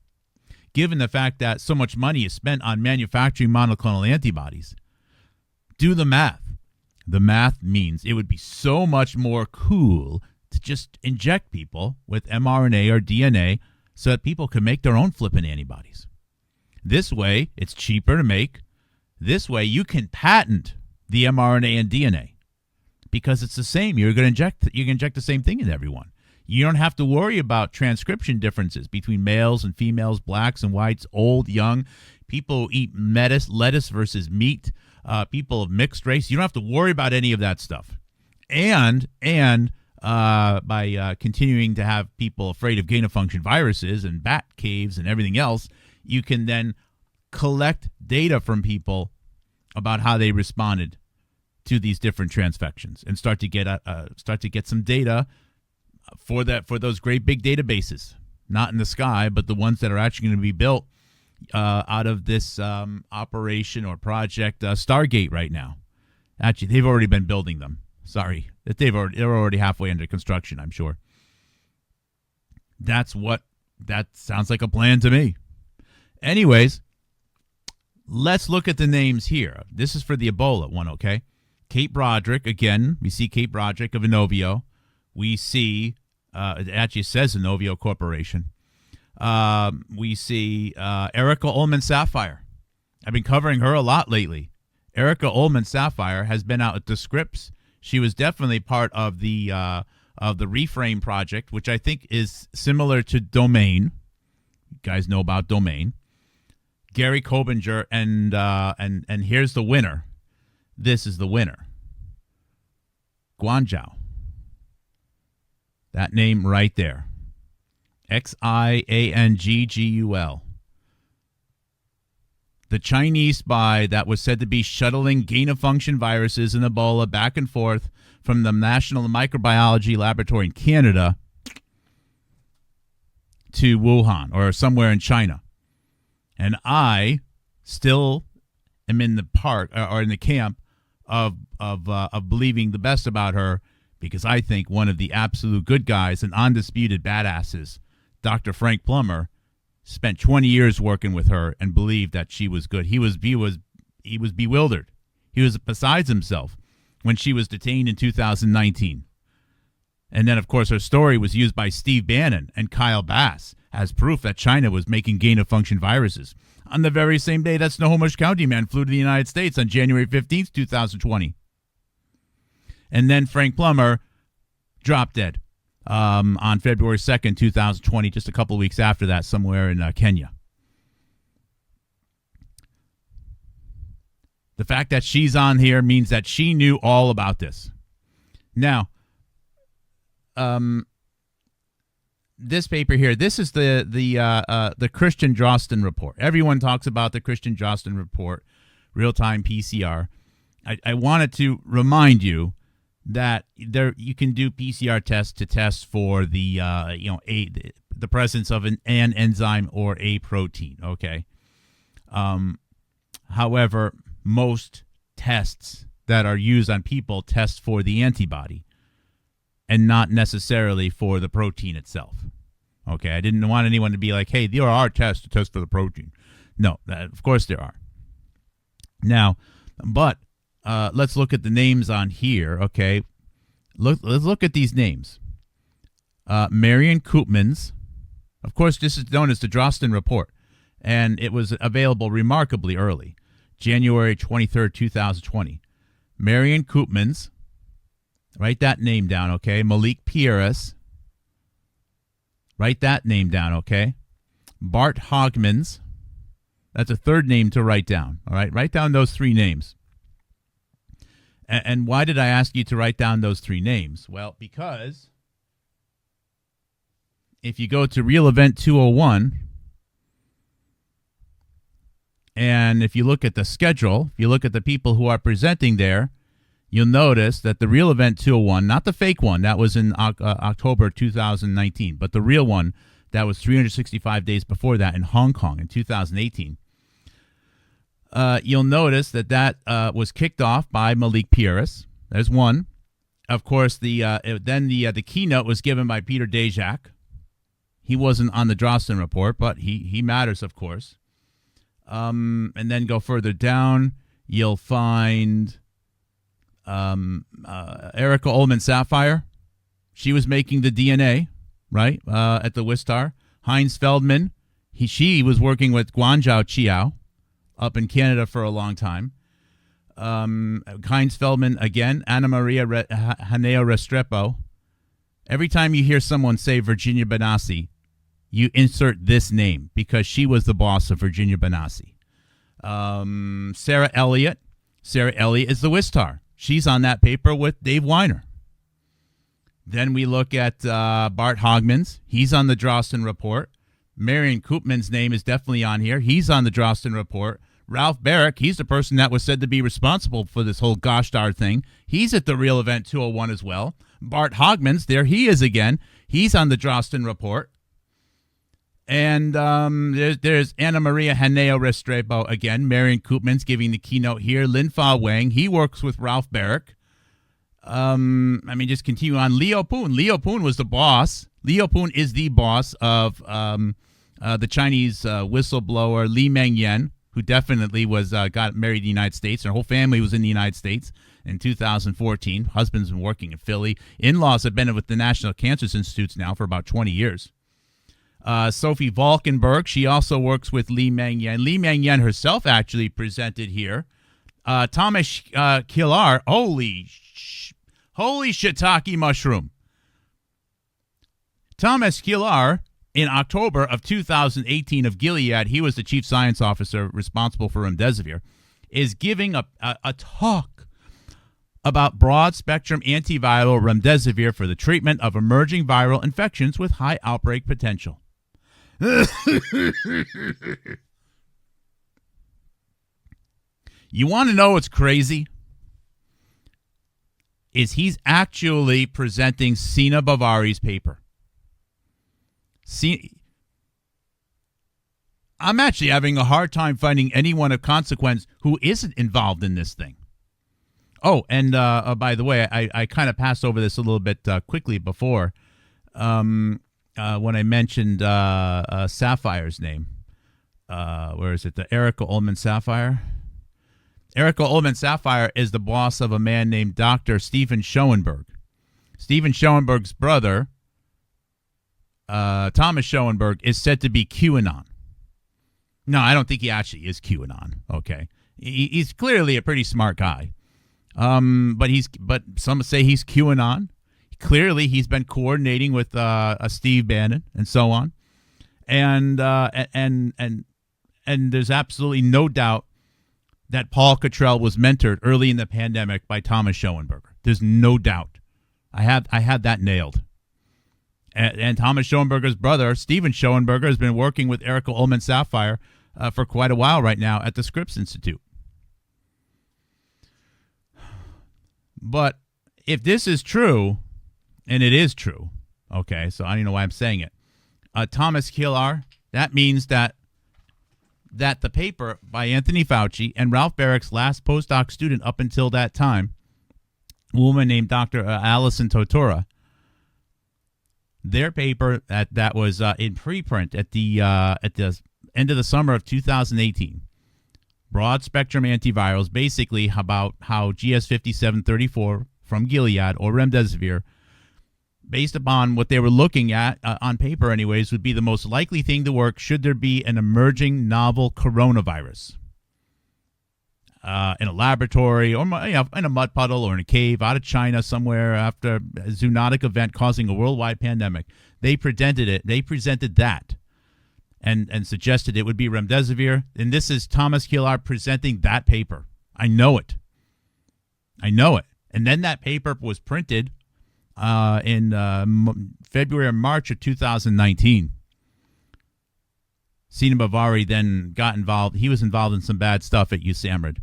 given the fact that so much money is spent on manufacturing monoclonal antibodies, do the math. The math means it would be so much more cool to just inject people with mRNA or DNA so that people can make their own flippin' antibodies. This way, it's cheaper to make. This way, you can patent the mRNA and DNA because it's the same. You can inject the same thing in everyone. You don't have to worry about transcription differences between males and females, blacks and whites, old, young, people who eat lettuce versus meat, people of mixed race. You don't have to worry about any of that stuff. And by continuing to have people afraid of gain-of-function viruses and bat caves and everything else, you can then collect data from people about how they responded to these different transfections and start to get some data for those great big databases, not in the sky, but the ones that are actually going to be built out of this operation or project Stargate right now. Actually, they've already been building them. Sorry, they're already halfway under construction, I'm sure. That sounds like a plan to me. Anyways, let's look at the names here. This is for the Ebola one, okay? Kate Broderick, again, we see Kate Broderick of Inovio. We see, it actually says Inovio Corporation. We see Erica Ullman Sapphire. I've been covering her a lot lately. Erica Ullman Sapphire has been out at the Scripps. She was definitely part of the Reframe project, which I think is similar to Domain. You guys know about Domain. Gary Kobinger, and here's the winner. This is the winner. Guangzhou. That name right there. Xianggul. The Chinese spy that was said to be shuttling gain-of-function viruses and Ebola back and forth from the National Microbiology Laboratory in Canada to Wuhan or somewhere in China. And I still am in the part or in the camp of believing the best about her, because I think one of the absolute good guys and undisputed badasses, Dr. Frank Plummer, spent 20 years working with her and believed that she was good. He was bewildered. He was besides himself when she was detained in 2019. And then, of course, her story was used by Steve Bannon and Kyle Bass as proof that China was making gain-of-function viruses on the very same day that Snohomish County man flew to the United States on January 15th, 2020. And then Frank Plummer dropped dead on February 2nd, 2020, just a couple of weeks after that, somewhere in Kenya. The fact that she's on here means that she knew all about this. Now, this paper here, this is the Christian Drosten report. Everyone talks about the Christian Drosten report, real-time PCR. I wanted to remind you that you can do PCR tests to test for the the presence of an enzyme or a protein. Okay. However, most tests that are used on people test for the antibody and not necessarily for the protein itself. Okay, I didn't want anyone to be like, hey, there are tests to test for the protein. No, of course there are. Now, but let's look at the names on here, okay? Let's look at these names. Marion Koopmans. Of course, this is known as the Drosten Report, and it was available remarkably early, January 23rd, 2020. Marion Koopmans. Write that name down, okay? Malik Pieris. Write that name down, okay? Bart Hogmans. That's a third name to write down, all right? Write down those three names. And why did I ask you to write down those three names? Well, because if you go to Real Event 201, and if you look at the schedule, if you look at the people who are presenting there, you'll notice that the Real Event 201, not the fake one, that was in October 2019, but the real one that was 365 days before that in Hong Kong in 2018. You'll notice that was kicked off by Malik Pieris. There's one. Of course, the keynote was given by Peter Daszak. He wasn't on the Drosten Report, but he matters, of course. And then go further down, you'll find Erica Ullman Sapphire. She was making the DNA, right, at the Wistar. Heinz Feldman, she was working with Guangzhou Qiao up in Canada for a long time. Heinz Feldman, again, Anna Maria Haneo Restrepo. Every time you hear someone say Virginia Benassi, you insert this name because she was the boss of Virginia Benassi. Sarah Elliott. Sarah Elliott is the Wistar. She's on that paper with Dave Weiner. Then we look at Bart Hogman's. He's on the Drosten report. Marion Koopman's name is definitely on here. He's on the Drosten report. Ralph Barrick, he's the person that was said to be responsible for this whole gosh darn thing. He's at the Real Event 201 as well. Bart Hogman's, there he is again. He's on the Drosten report. And there's Anna Maria Haneo Restrepo again. Marion Koopman's giving the keynote here. Lin Fa Wang, he works with Ralph Barrick. Just continue on. Leo Poon. Leo Poon was the boss. Leo Poon is the boss of the Chinese whistleblower Li Mengyan, who definitely got married in the United States. Her whole family was in the United States in 2014. Husband's been working in Philly. In-laws have been with the National Cancer Institutes now for about 20 years. Sophie Valkenburg, she also works with Li Mengyan. Li Mengyan herself actually presented here. Thomas Killar, holy shiitake mushroom. Thomas Killar, in October of 2018 of Gilead, he was the chief science officer responsible for remdesivir, is giving a talk about broad-spectrum antiviral remdesivir for the treatment of emerging viral infections with high outbreak potential. You want to know what's crazy? Is he's actually presenting Sina Bavari's paper. I'm actually having a hard time finding anyone of consequence who isn't involved in this thing. Oh, and by the way, I kind of passed over this a little bit quickly before when I mentioned Sapphire's name. Where is it? The Erica Ullman Sapphire? Erica Ullman Sapphire is the boss of a man named Dr. Stephen Schoenberg. Stephen Schoenberg's brother, Thomas Schoenberg, is said to be QAnon. No, I don't think he actually is QAnon. Okay, he's clearly a pretty smart guy. But some say he's QAnon. Clearly, he's been coordinating with Steve Bannon and so on, and there's absolutely no doubt that Paul Cottrell was mentored early in the pandemic by Thomas Schoenberger. There's no doubt. I had that nailed. And Thomas Schoenberger's brother, Stephen Schoenberger, has been working with Erica Ullman Sapphire for quite a while right now at the Scripps Institute. But if this is true, and it is true, okay, so I don't know why I'm saying it, Thomas Killar, that means that the paper by Anthony Fauci and Ralph Barrick's last postdoc student up until that time, a woman named Dr. Alison Totora, their paper that was in preprint at the end of the summer of 2018, broad spectrum antivirals, basically about how GS5734 from Gilead or remdesivir, based upon what they were looking at on paper anyways, would be the most likely thing to work should there be an emerging novel coronavirus in a laboratory or in a mud puddle or in a cave out of China somewhere after a zoonotic event causing a worldwide pandemic. They presented it. They presented that and suggested it would be remdesivir. And this is Thomas Killar presenting that paper. I know it. And then that paper was printed in February or March of 2019. Sina Bavari then got involved. He was involved in some bad stuff at USAMRIID.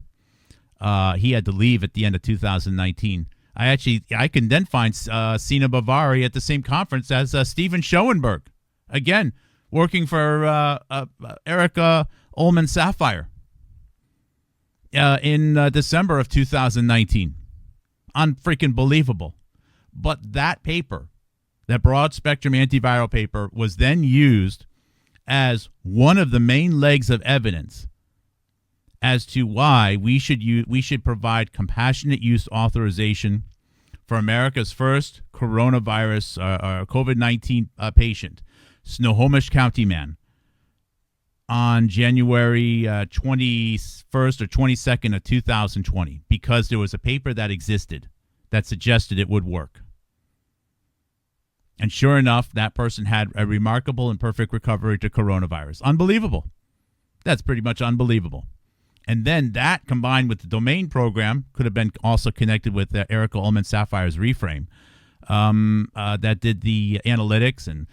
He had to leave at the end of 2019. I can then find Sina Bavari at the same conference as Stephen Schoenberg, again working for Erica Ullman Sapphire in December of 2019. Unfreaking believable. But that paper, that broad spectrum antiviral paper, was then used as one of the main legs of evidence as to why we should provide compassionate use authorization for America's first coronavirus COVID-19 patient, Snohomish County man, on January 21st or 22nd of 2020, because there was a paper that existed that suggested it would work. And sure enough, that person had a remarkable and perfect recovery to coronavirus. Unbelievable. That's pretty much unbelievable. And then that, combined with the domain program, could have been also connected with Erica Ullman Sapphire's reframe. that did the analytics and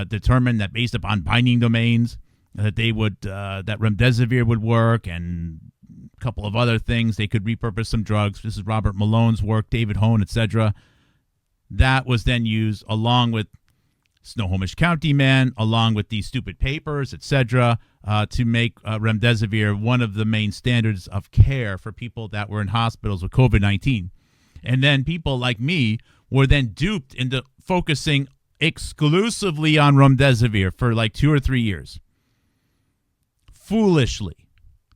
determined that based upon binding domains that they would that remdesivir would work, and a couple of other things. They could repurpose some drugs. This is Robert Malone's work, David Hone, etc. That was then used along with Snohomish County Man, along with these stupid papers, etc., to make remdesivir one of the main standards of care for people that were in hospitals with COVID-19. And then people like me were then duped into focusing exclusively on remdesivir for like 2 or 3 years, foolishly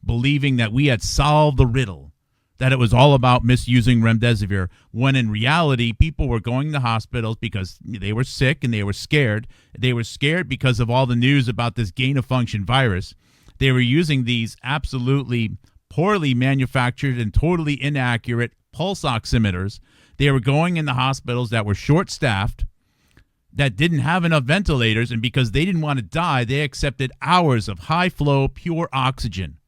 believing that we had solved the riddle, that it was all about misusing remdesivir, when in reality, people were going to hospitals because they were sick and they were scared. They were scared because of all the news about this gain-of-function virus. They were using these absolutely poorly manufactured and totally inaccurate pulse oximeters. They were going in the hospitals that were short-staffed, that didn't have enough ventilators, and because they didn't want to die, they accepted hours of high-flow, pure oxygen.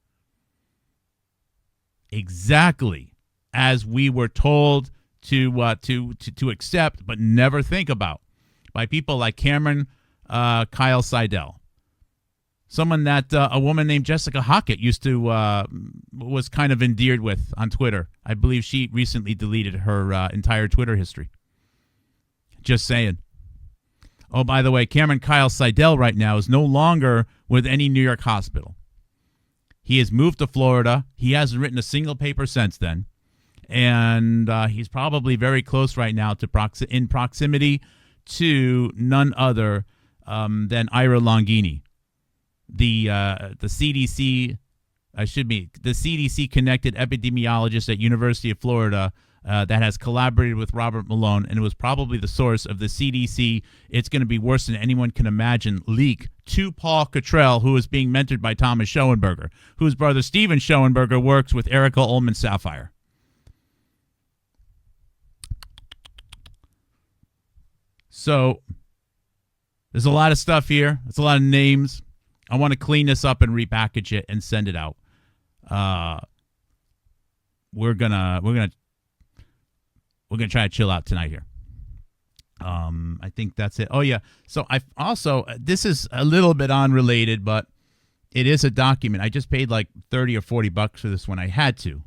Exactly as we were told to accept, but never think about, by people like Cameron Kyle Seidel, someone that a woman named Jessica Hockett used to was kind of endeared with on Twitter. I believe she recently deleted her entire Twitter history. Just saying. Oh, by the way, Cameron Kyle Seidel right now is no longer with any New York hospital. He has moved to Florida. He hasn't written a single paper since then. And he's probably very close right now to in proximity to none other than Ira Longini, the CDC, the CDC connected epidemiologist at University of Florida that has collaborated with Robert Malone, and it was probably the source of the CDC, it's going to be worse than anyone can imagine, leak to Paul Cottrell, who is being mentored by Thomas Schoenberger, whose brother Steven Schoenberger works with Erica Ullman Sapphire. So there's a lot of stuff here. It's a lot of names. I want to clean this up and repackage it and send it out. We're gonna try to chill out tonight here. I think that's it. Oh yeah. So I also, this is a little bit unrelated, but it is a document. I just paid like $30 or $40 for this one. I had to.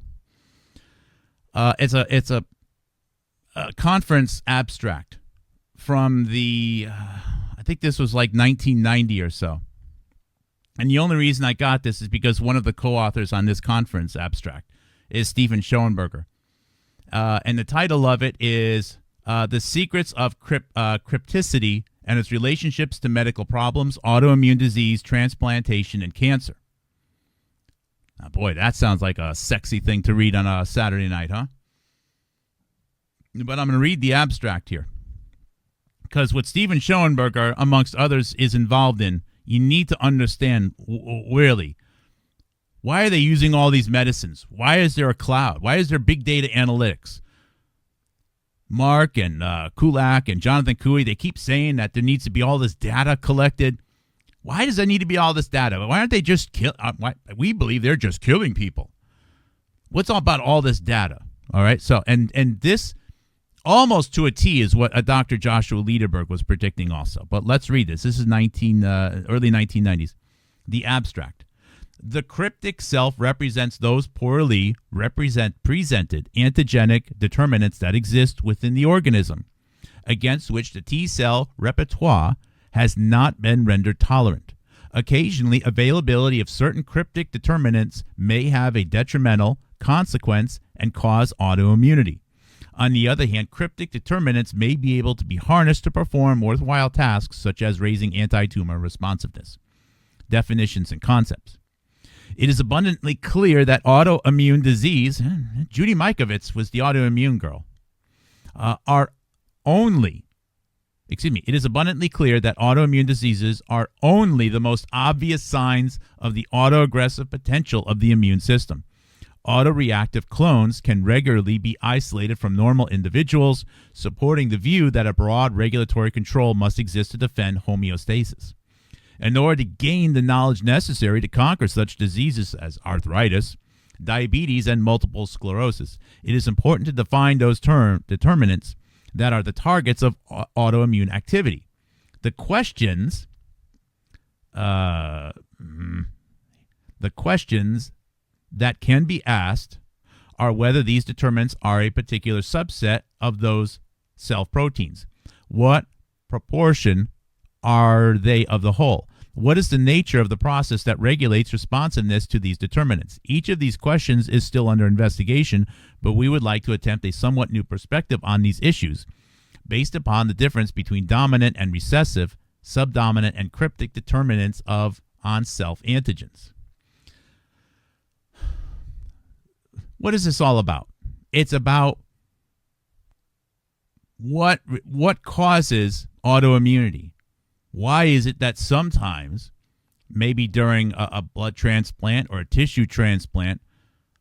It's a conference abstract from the I think this was like 1990 or so. And the only reason I got this is because one of the co-authors on this conference abstract is Steven Schoenberger. And the title of it is The Secrets of Crypticity and Its Relationships to Medical Problems, Autoimmune Disease, Transplantation, and Cancer. Now, boy, that sounds like a sexy thing to read on a Saturday night, huh? But I'm going to read the abstract here, because what Steven Schoenberger, amongst others, is involved in, you need to understand really. Why are they using all these medicines? Why is there a cloud? Why is there big data analytics? Mark and Kulak and Jonathan Cooey, they keep saying that there needs to be all this data collected. Why does there need to be all this data? Why aren't they just we believe they're just killing people. What's all about all this data? All right. So and this almost to a T is what a Dr. Joshua Lederberg was predicting also. But let's read this. This is early 1990s. The abstract. The cryptic self represents those poorly presented antigenic determinants that exist within the organism, against which the T cell repertoire has not been rendered tolerant. Occasionally, availability of certain cryptic determinants may have a detrimental consequence and cause autoimmunity. On the other hand, cryptic determinants may be able to be harnessed to perform worthwhile tasks such as raising anti-tumor responsiveness. Definitions and concepts. It is abundantly clear that autoimmune disease, Judy Mikovits was the autoimmune girl, it is abundantly clear that autoimmune diseases are only the most obvious signs of the autoaggressive potential of the immune system. Autoreactive clones can regularly be isolated from normal individuals, supporting the view that a broad regulatory control must exist to defend homeostasis. In order to gain the knowledge necessary to conquer such diseases as arthritis, diabetes, and multiple sclerosis, it is important to define those determinants that are the targets of autoimmune activity. The questions that can be asked are whether these determinants are a particular subset of those self-proteins. What proportion are they of the whole? What is the nature of the process that regulates responsiveness to these determinants? Each of these questions is still under investigation, but we would like to attempt a somewhat new perspective on these issues based upon the difference between dominant and recessive, subdominant and cryptic determinants on self-antigens. What is this all about? It's about what causes autoimmunity. Why is it that sometimes, maybe during a blood transplant or a tissue transplant,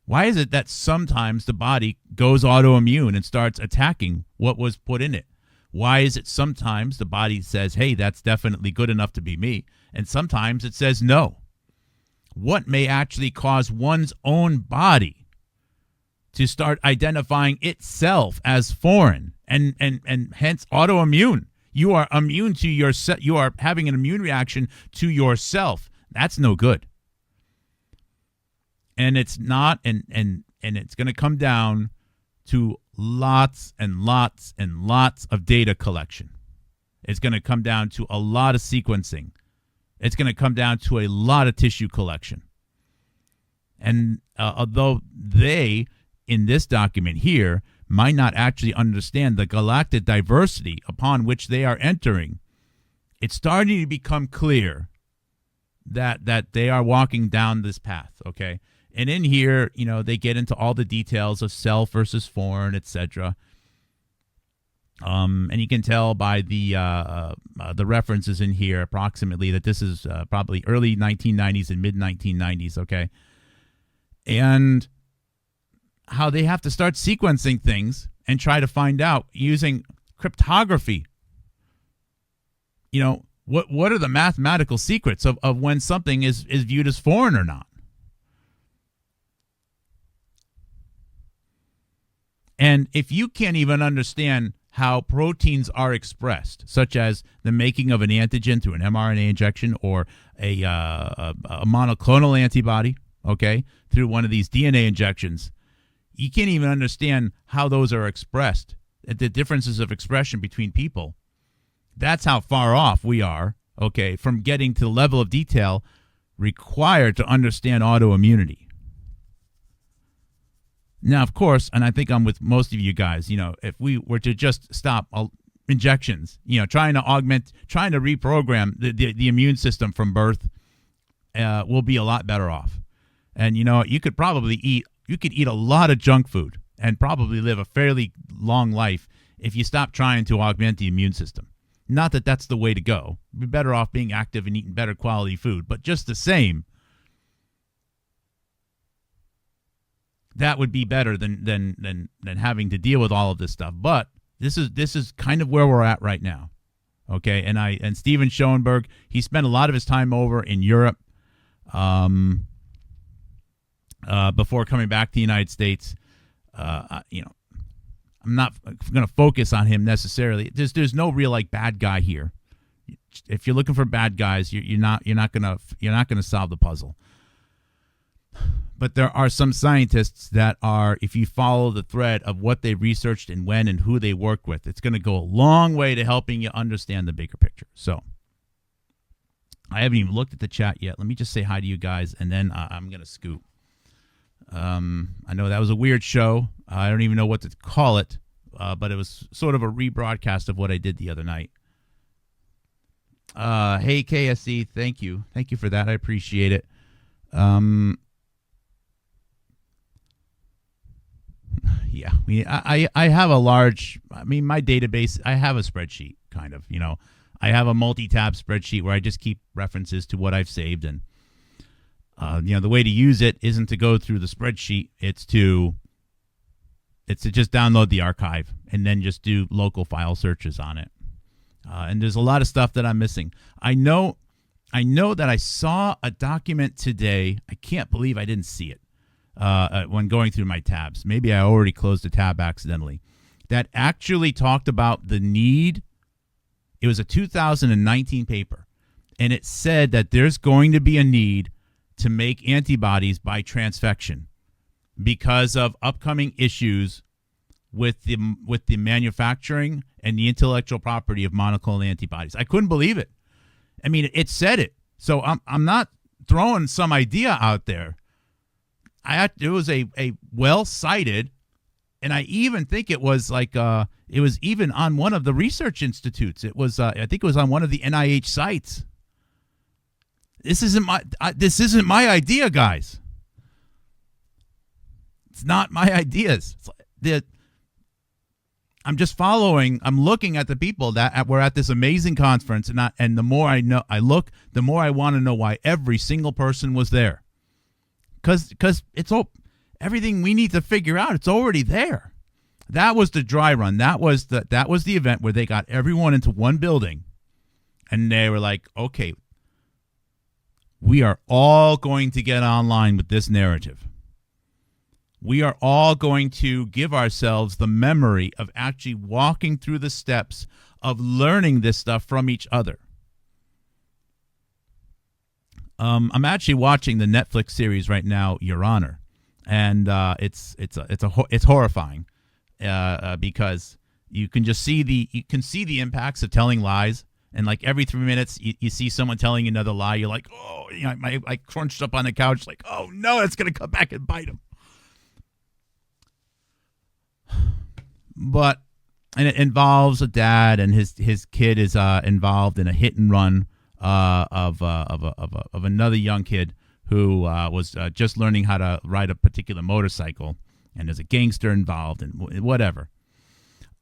why is it that sometimes the body goes autoimmune and starts attacking what was put in it? Why is it sometimes the body says, hey, that's definitely good enough to be me, and sometimes it says no? What may actually cause one's own body to start identifying itself as foreign and hence autoimmune? You are immune to yourself. You are having an immune reaction to yourself. That's no good. And it's not, and it's going to come down to lots and lots and lots of data collection. It's going to come down to a lot of sequencing. It's going to come down to a lot of tissue collection. And although they, in this document here, might not actually understand the galactic diversity upon which they are entering, it's starting to become clear that they are walking down this path, okay? And in here, they get into all the details of self versus foreign, etc. And you can tell by the references in here approximately that this is probably early 1990s and mid 1990s, okay? And how they have to start sequencing things and try to find out using cryptography. What are the mathematical secrets of when something is viewed as foreign or not? And if you can't even understand how proteins are expressed, such as the making of an antigen through an mRNA injection or a monoclonal antibody, okay, through one of these DNA injections, you can't even understand how those are expressed, the differences of expression between people. That's how far off we are, okay, from getting to the level of detail required to understand autoimmunity. Now, of course, and I think I'm with most of you guys, if we were to just stop injections, trying to reprogram the immune system from birth, we'll be a lot better off. And, you could probably eat a lot of junk food and probably live a fairly long life if you stop trying to augment the immune system. Not that that's the way to go. You'd be better off being active and eating better quality food. But just the same, that would be better than having to deal with all of this stuff. But this is kind of where we're at right now. Okay, and Steven Schoenberg, he spent a lot of his time over in Europe. Before coming back to the United States, I'm not going to focus on him necessarily. There's no real bad guy here. If you're looking for bad guys, you're not going to solve the puzzle. But there are some scientists that are, if you follow the thread of what they researched and when and who they worked with, it's going to go a long way to helping you understand the bigger picture. So I haven't even looked at the chat yet. Let me just say hi to you guys, and then I'm going to scoot. I know that was a weird show. I don't even know what to call it, but it was sort of a rebroadcast of what I did the other night. Hey, KSC, thank you. Thank you for that. I appreciate it. Yeah, I have a large, my database, I have a spreadsheet, kind of, I have a multi-tab spreadsheet where I just keep references to what I've saved, and the way to use it isn't to go through the spreadsheet. It's to just download the archive and then just do local file searches on it. And there's a lot of stuff that I'm missing. I know that I saw a document today. I can't believe I didn't see it when going through my tabs. Maybe I already closed a tab accidentally. that actually talked about the need. It was a 2019 paper, and it said that there's going to be a need to make antibodies by transfection because of upcoming issues with the manufacturing and the intellectual property of monoclonal antibodies. I couldn't believe it. I mean, it said it. So I'm not throwing some idea out there. It was a well cited, and I even think it was like it was even on one of the research institutes. It was I think it was on one of the NIH sites. This isn't my idea, guys. It's not my ideas. I'm just following. I'm looking at the people that were at this amazing conference, and the more I look, the more I want to know why every single person was there. Because it's everything we need to figure out. It's already there. That was the dry run. That was the event where they got everyone into one building, and they were like, okay, we are all going to get online with this narrative. We are all going to give ourselves the memory of actually walking through the steps of learning this stuff from each other. I'm actually watching the Netflix series right now, Your Honor, and it's horrifying because you can see the impacts of telling lies. And like every 3 minutes, you see someone telling you another lie. You're like, oh, I crunched up on the couch, like, oh no, it's gonna come back and bite him. And it involves a dad, and his kid is involved in a hit and run of another young kid who was just learning how to ride a particular motorcycle, and there's a gangster involved and whatever.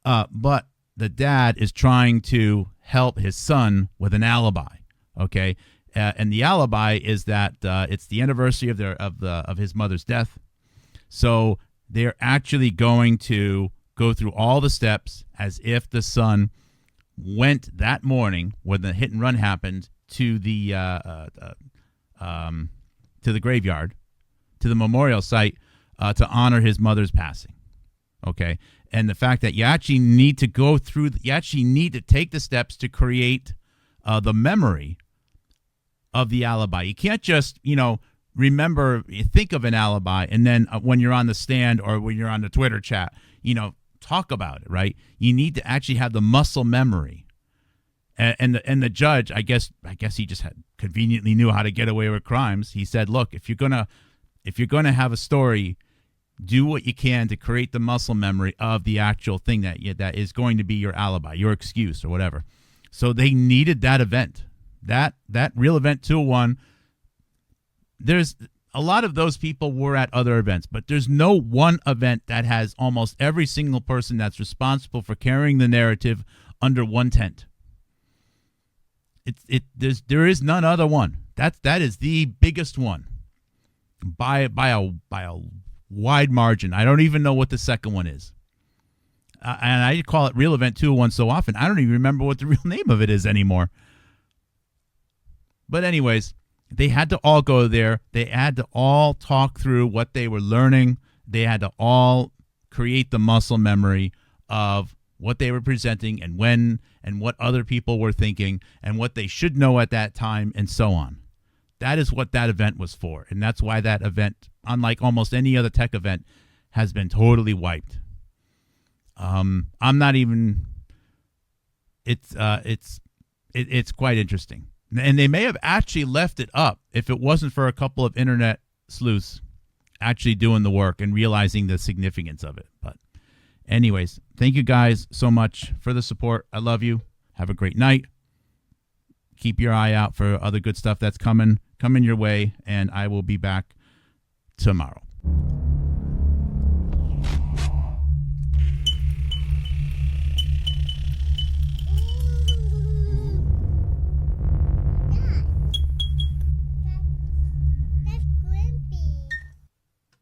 But the dad is trying to help his son with an alibi, okay? And the alibi is that it's the anniversary of his mother's death, so they're actually going to go through all the steps as if the son went that morning when the hit and run happened to the graveyard, to the memorial site, to honor his mother's passing. Okay, and the fact that you actually need to go through, you actually need to take the steps to create the memory of the alibi. You can't just, remember, you think of an alibi, and then when you're on the stand or when you're on the Twitter chat, talk about it, right? You need to actually have the muscle memory. And the judge, I guess he just conveniently knew how to get away with crimes. He said, look, if you're gonna have a story, do what you can to create the muscle memory of the actual thing that is going to be your alibi, your excuse, or whatever. So they needed that event, that real event 201. There's a lot of those people were at other events, but there's no one event that has almost every single person that's responsible for carrying the narrative under one tent. There is none other one. That is the biggest one by a wide margin. I don't even know what the second one is. And I call it Real Event 201 so often, I don't even remember what the real name of it is anymore. But anyways, they had to all go there. They had to all talk through what they were learning. They had to all create the muscle memory of what they were presenting and when and what other people were thinking and what they should know at that time and so on. That is what that event was for. And that's why that event, unlike almost any other tech event, has been totally wiped. I'm not even, it's quite interesting. And they may have actually left it up if it wasn't for a couple of internet sleuths actually doing the work and realizing the significance of it. But anyways, thank you guys so much for the support. I love you. Have a great night. Keep your eye out for other good stuff that's coming your way, and I will be back tomorrow.